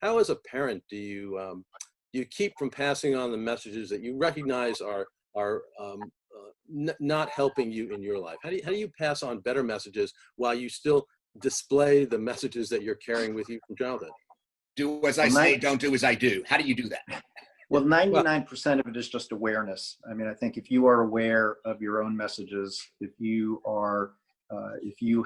how as a parent do you keep from passing on the messages that you recognize are not helping you in your life? How do you pass on better messages while you still display the messages that you're carrying with you from childhood? Do as I say, don't do as I do. How do you do that? Well, 99% of it is just awareness. I mean, I think if you are aware of your own messages, if you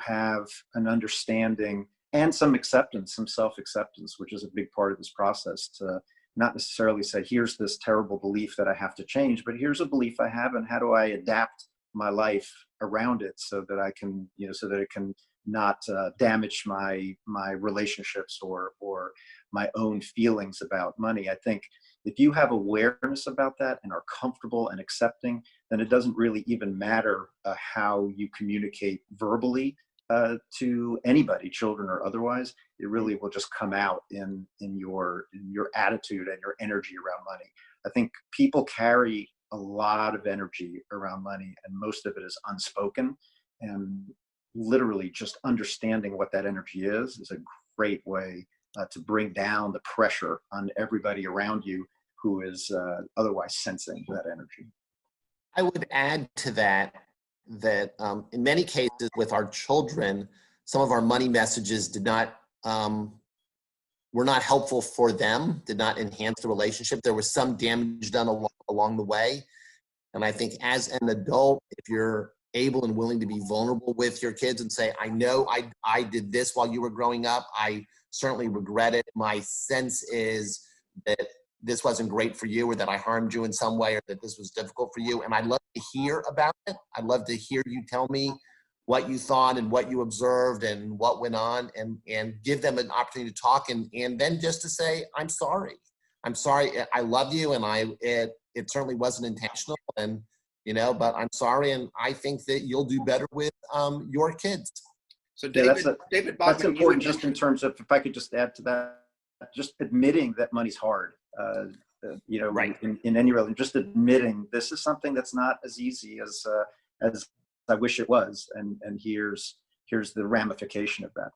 have an understanding and some acceptance, some self-acceptance, which is a big part of this process, to not necessarily say, here's this terrible belief that I have to change, but here's a belief I have, and how do I adapt my life around it so that I can, so that it can not damage my relationships or my own feelings about money. I think if you have awareness about that and are comfortable and accepting, then it doesn't really even matter how you communicate verbally to anybody, children or otherwise. It really will just come out in your attitude and your energy around money. I think people carry a lot of energy around money, and most of it is unspoken. And literally just understanding what that energy is a great way to bring down the pressure on everybody around you who is otherwise sensing that energy. I would add to that in many cases with our children, some of our money messages were not helpful for them, did not enhance the relationship. There was some damage done along the way. And I think as an adult, if you're able and willing to be vulnerable with your kids and say, I know I did this while you were growing up. I certainly regret it. My sense is that this wasn't great for you, or that I harmed you in some way, or that this was difficult for you. And I'd love to hear about it. I'd love to hear you tell me what you thought and what you observed and what went on, and give them an opportunity to talk, and then just to say, I'm sorry. I'm sorry. I love you. And it certainly wasn't intentional. And but I'm sorry, and I think that you'll do better with your kids. So David Bokman, that's important just in terms of, if I could just add to that, just admitting that money's hard, right. in any relationship, just admitting this is something that's not as easy as I wish it was. And here's the ramification of that.